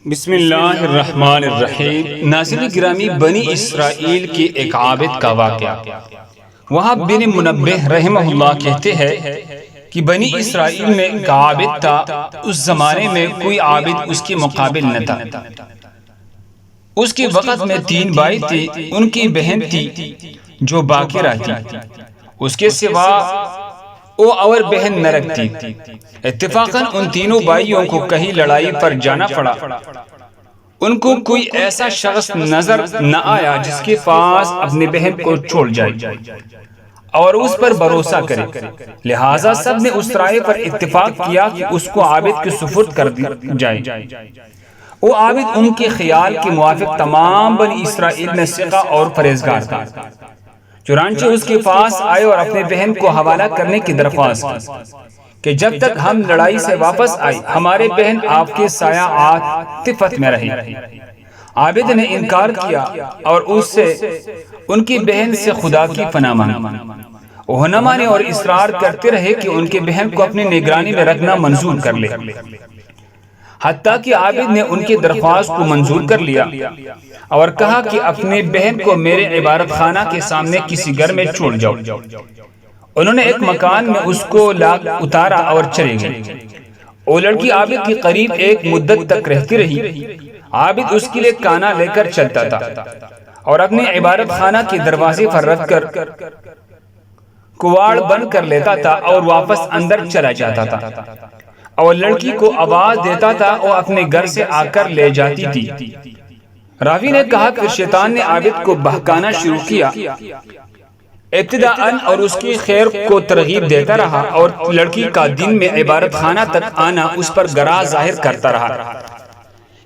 بسم اللہ الرحمن الرحیم۔ ناظرین گرامی، بنی اسرائیل کے ایک عابد کا واقعہ۔ وہاب بن منبہ رحمہ اللہ کہتے ہیں کہ بنی اسرائیل میں ایک عابد تھا۔ اس زمانے میں کوئی عابد اس کے مقابل نہ تھا۔ اس کے وقت میں 3 بھائی تھے۔ ان کی بہن تھی جو باقرہ تھی، اس کے سوا وہ اور بہن نہ رکھتی۔ اتفاقاً ان تینوں بھائیوں کو کہیں لڑائی پر جانا پڑا۔ ان کو کوئی ایسا شخص نظر نہ آیا جس کے پاس اپنی بہن کو چھوڑ جائے اور اس پر بھروسہ کرے، لہٰذا سب نے اس رائے پر اتفاق کیا کہ اس کو عابد کے سپرد کر دی جائے۔ وہ عابد ان کے خیال کے موافق تمام بنی اسرائیل میں ثقہ اور پرہیزگار تھا۔ چنانچہ اس کے پاس آئے اور اپنے بہن کو حوالہ کرنے کی درخواست کی کہ جب تک ہم لڑائی سے واپس آئے ہمارے بہن آپ کے سایہ عاطفت میں رہی۔ عابد نے انکار کیا اور اس سے ان کی بہن سے خدا کی پناہ مانگی۔ وہ نہ مانے اور اصرار کرتے رہے کہ ان کی بہن کو اپنی نگرانی میں رکھنا منظور کر لے، حتیٰ کہ عابد نے ان کی درخواست کو منظور کر لیا اور کہا کہ اپنی بہن کو میرے عبادت خانہ کے سامنے کسی گھر میں چھوڑ جاؤ۔ انہوں نے ایک مکان میں اس کو اتارا اور چلے گئے۔ وہ لڑکی عابد کے قریب ایک مدت تک رہتی رہی۔ عابد اس کے لیے کانا لے کر چلتا تھا اور اپنے عبادت خانہ کے دروازے پر رکھ کر کواڑ بند کر لیتا تھا اور واپس اندر چلا جاتا تھا اور لڑکی کو آواز دیتا تھا، وہ اپنے گھر سے آ کر لے جاتی تھی۔ راوی نے کہا کہ شیطان نے عابد کو بہکانا شروع کیا، ابتداءً اور اس کی خیر کو ترغیب دیتا رہا اور لڑکی کا دن میں عبادت خانہ تک آنا اس پر گراں ظاہر کرتا رہا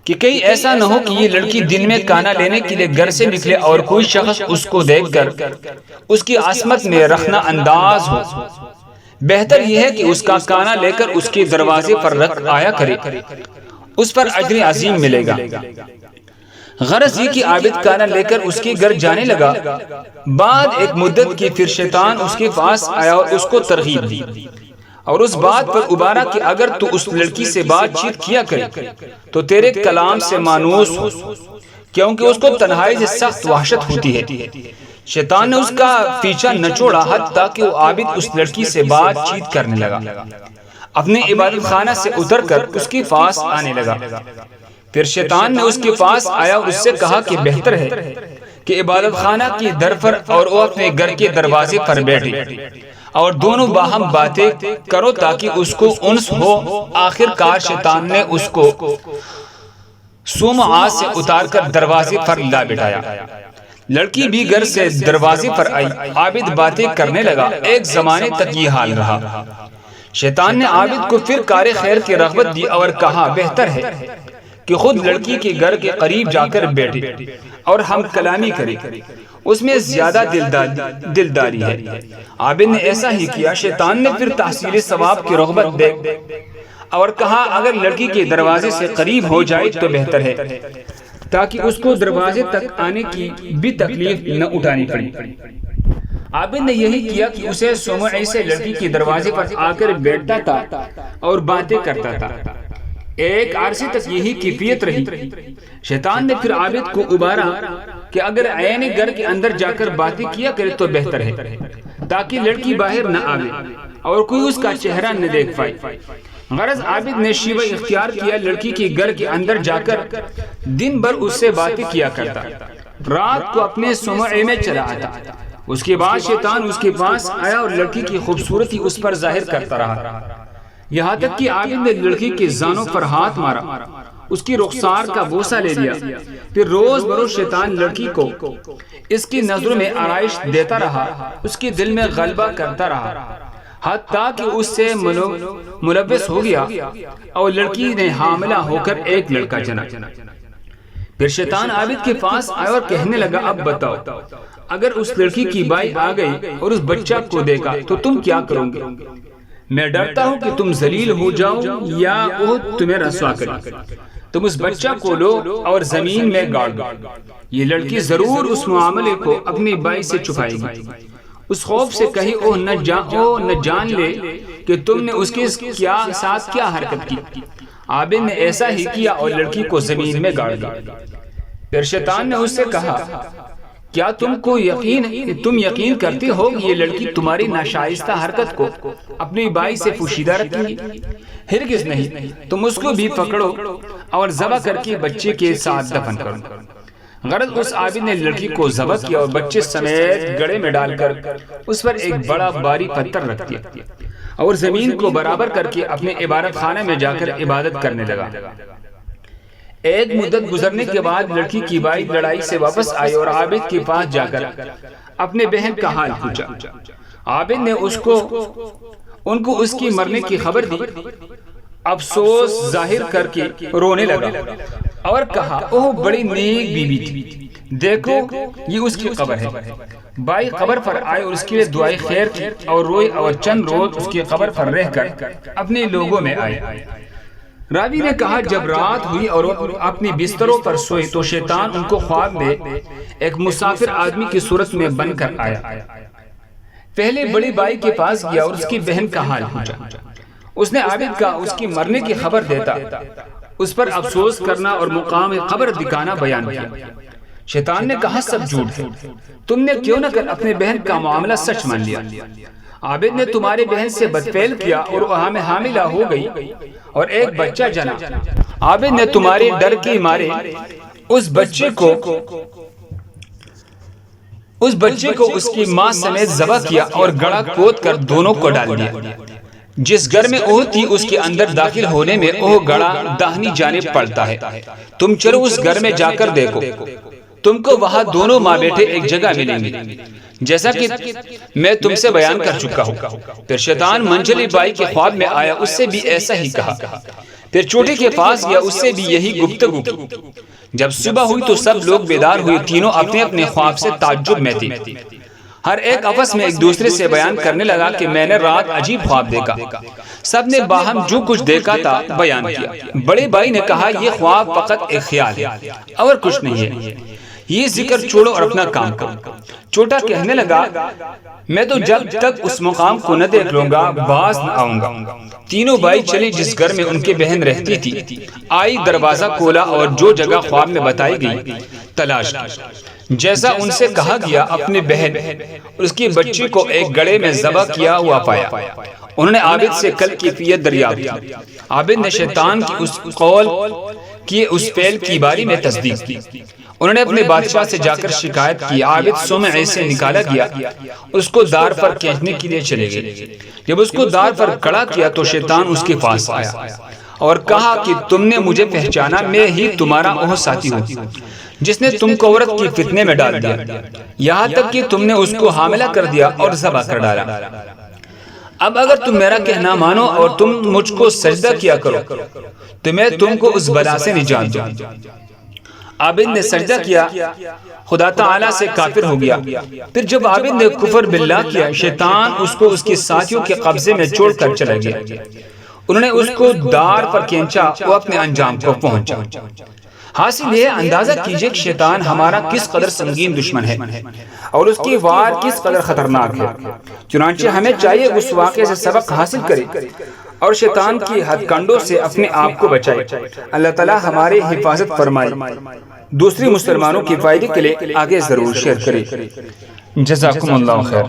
کہ کہیں ایسا نہ ہو کہ یہ لڑکی دن میں کانا لینے کے لیے گھر سے نکلے اور کوئی شخص اس کو دیکھ کر اس کی عصمت میں رخنہ انداز ہو۔ بہتر یہ ہے کہ اس کا کانا لے کر اس کے دروازے پر رکھ آیا کرے، اس پر اجر عظیم ملے گا۔ غرض یہ کہ عابد کانا لے کر اس کے گھر جانے لگا۔ بعد ایک مدت کی پھر شیطان اس کے پاس آیا اور اس کو ترغیب دی اور اس بات پر ابھارا کہ اگر تو اس لڑکی سے بات چیت کیا کرے تو تیرے کلام سے مانوس ہو، کیونکہ اس کو تنہائی سے سخت وحشت ہوتی ہے۔ شیطان نے اس کا پیچھا نہ چھوڑا حتیٰ کہ وہ عابد اس لڑکی سے بات چیت کرنے لگا، اپنے عبادت خانہ سے اتر کر اس کے پاس آنے لگا۔ پھر شیطان نے اس کے پاس آیا اور اس سے کہا کہ بہتر ہے کہ عبادت خانہ کی در پر اور وہ اپنے گھر کے دروازے پر بیٹھے اور دونوں باہم باتیں کرو تاکہ اس کو انس ہو۔ آخر کار شیطان نے اس کو صومعہ سے اتار کر دروازے پر لا بٹھایا۔ لڑکی بھی گھر سے دروازے پر آئی، عابد باتیں کرنے لگا۔ ایک زمانے تک یہ حال رہا۔ شیطان نے عابد کو پھر کار خیر کی رغبت دی اور کہا بہتر ہے کہ خود لڑکی کے گھر کے قریب جا کر بیٹھے اور ہم کلامی کریں، اس میں زیادہ دلداری ہے۔ عابد نے ایسا ہی کیا۔ شیطان نے پھر تحصیل ثواب کی رغبت دے اور کہا اگر لڑکی کے دروازے سے قریب ہو جائے تو بہتر ہے تاکہ اس کو دروازے تک آنے کی بھی تکلیف نہ اٹھانی پڑے۔ عابد نے یہی کیا کہ اسے صومعہ سے لڑکی کے دروازے پر آ کر بیٹھتا تھا اور باتیں کرتا تھا۔ ایک عرصے تک یہی کیفیت رہی۔ شیطان نے پھر عابد کو ابھارا کہ اگر عین گھر کے اندر جا کر باتیں کیا کرے تو بہتر ہے تاکہ لڑکی باہر نہ آوے اور کوئی اس کا چہرہ نہ دیکھ پائے۔ غرض عابد نے شیوہ اختیار کیا، لڑکی کے گھر کے اندر جا کر دن بھر اس سے باتیں کیا کرتا، رات کو اپنے صومعے میں چلا آتا۔ اس کے بعد شیطان اس کے پاس آیا اور لڑکی کی خوبصورتی اس پر ظاہر کرتا رہا، یہاں تک کہ عابد نے لڑکی کے زانوں پر ہاتھ مارا، اس کی رخسار کا بوسہ لے لیا۔ پھر روز بروز شیطان لڑکی کو اس کی نظروں میں آرائش دیتا رہا، اس کے دل میں غلبہ کرتا رہا، حتیٰ کہ اس سے ملوث ہو گیا اور لڑکی نے حاملہ ہو کر ایک لڑکا جنا۔ پھر شیطان عابد کے پاس آیا اور کہنے لگا اب بتاؤ، اگر اس لڑکی کی بائی آ گئی اور اس بچہ کو دیکھا تو تم کیا کرو گے؟ میں ڈرتا ہوں کہ تم ذلیل ہو جاؤ یا وہ تمہیں رسوا کرے۔ تم اس بچہ کو لو اور زمین میں گاڑ دو۔ یہ لڑکی ضرور اس معاملے کو اپنی بائی سے چھپائے گی، اس خوف سے کہیں وہ نہ جان لے کہ تم نے اس کے ساتھ کیا حرکت کی۔ عابد نے ایسا ہی کیا اور لڑکی کو زمین میں گاڑ دیا۔ پھر شیطان نے اس سے کہا کیا تم یقین کرتے ہو کہ یہ لڑکی تمہاری ناشائستہ حرکت کو اپنی بائی سے پوشیدہ رکھے گی؟ ہرگز نہیں، تم اس کو بھی پکڑو اور ذبح کر کے بچے کے ساتھ دفن کرو۔ غرض اس عابد نے لڑکی کو ذبح کیا اور بچے سمیت گڑے میں ڈال کر اس پر ایک بڑا بھاری پتھر رکھ دیا اور زمین کو برابر کر کے اپنے عبادت خانے میں جا کر عبادت کرنے لگا۔ ایک مدت گزرنے کے بعد لڑکی کی بائی لڑائی سے واپس آئی اور عابد کے پاس جا کر اپنے بہن کا حال پوچھا۔ عابد نے ان کو اس کی مرنے کی خبر دی، افسوس ظاہر کر کے رونے لگا اور کہا اوہ بڑی نیک بیوی تھی، دیکھو یہ اس کی قبر ہے۔ بائی قبر پر آئے اور اس کے لیے دعائے خیر کی اور روئے اور چند روز اس کی قبر پر رہ کر اپنے لوگوں میں آئے۔ راوی نے کہا جب رات ہوئی اور اپنی بستروں پر سوئے تو شیطان ان کو خواب میں ایک مسافر آدمی کی صورت میں بن کر آیا۔ پہلے بڑی بائی کے پاس گیا اور اس کی بہن کا حال پوچھا۔ اس نے عابد کا اس کی مرنے کی خبر دیتا اس پر افسوس کرنا اور مقام قبر دکھانا بیان کیا۔ شیطان نے کہا سب جھوٹ ہے، تم نے کیوں نہ کر اپنے بہن کا معاملہ سچ مان لیا؟ عابد نے تمہاری بہن سے بدفعل کیا اور وہ حاملہ ہو گئی اور ایک بچہ جنا۔ عابد نے تمہارے ڈر کے مارے اس بچے کو اس کی ماں سمیت ذبح کیا اور گڑا کھود کر دونوں کو ڈال دیا۔ جس گھر میں اوہ تھی اس کے اندر داخل ہونے میں اوہ گڑا داہنی جانب پڑتا ہے۔ تم چلو اس گھر میں جا کر دیکھو، تم کو وہاں دونوں ماں بیٹے ایک جگہ ملیں گے جیسا کہ میں تم سے بیان کر چکا ہوں۔ پھر شیطان منجلی بائی کے خواب میں آیا، اس سے بھی ایسا ہی کہا۔ پھر چوٹی کے پاس گیا، اس سے بھی یہی گفتگو کی۔ جب صبح ہوئی تو سب لوگ بیدار ہوئے، تینوں اپنے اپنے خواب سے تعجب میں تھے۔ ہر ایک آپس میں ایک دوسرے سے بیان کرنے لگا کہ میں نے رات عجیب خواب دیکھا۔ سب نے باہم جو کچھ دیکھا تھا بیان کیا۔ بڑے بھائی نے کہا یہ خواب فقط ایک خیال ہے اور کچھ نہیں ہے، یہ ذکر چھوڑو اور اپنا کام کرو۔ چھوٹا کہنے لگا میں تو جب تک اس مقام کو نہ دیکھ لوں گا باز نہ آؤں گا۔ تینوں بھائی چلے جس گھر میں ان کی بہن رہتی تھی، آئی دروازہ کھولا اور جو جگہ خواب میں بتائی گئی تلاش کی۔ جیسا ان سے کہا گیا اپنی بہن اور اس کی بچی کو ایک گڑھے میں ذبح کیا ہوا پایا۔ انہوں نے عابد سے کل کیفیت دریافت کی۔ عابد نے شیطان کی اس قول کی اس فعل کی باری میں تصدیق کی۔ انہوں نے اپنے بادشاہ سے جا کر شکایت کی۔ عابد صومعے سے نکالا گیا، اس کو دار پر کھینچنے کے لیے چلے گئے۔ جب اس کو دار پر کھڑا کیا تو شیطان اس کے پاس آیا اور کہا کہ تم نے مجھے پہچانا، میں ہی تمہارا وہ ساتھی ہوں جس نے تم کو عورت کی فتنے میں ڈال دیا، یہاں تک کہ تم نے اس کو حاملہ کر دیا اور ذبح کر ڈالا۔ اب اگر تم میرا کہنا مانو اور تم مجھ کو سجدہ کیا کرو تو میں تم کو اس بلا سے نجات دوں۔ عابد نے سجدہ کیا، خدا تعالیٰ سے کافر ہو گیا۔ پھر جب عابد نے کفر باللہ کیا، شیطان اس کو اس کے ساتھیوں کے قبضے میں چھوڑ کر چلا گیا۔ انہوں نے اس کو دار پر کھینچا، وہ اپنے انجام کو پہنچا۔ حاصل یہ اندازہ کیجئے کہ شیطان ہمارا کس قدر سنگین دشمن ہے اور اس کی وار کس قدر خطرناک ہے۔ چنانچہ ہمیں چاہیے اس واقعے سے سبق حاصل کرے اور شیطان کی ہتھ کنڈوں سے اپنے آپ کو بچائے۔ اللہ تعالی ہماری حفاظت فرمائے۔ دوسری مسلمانوں کی فائدے کے لیے آگے ضرور شیئر کریں۔ جزاکم اللہ خیر۔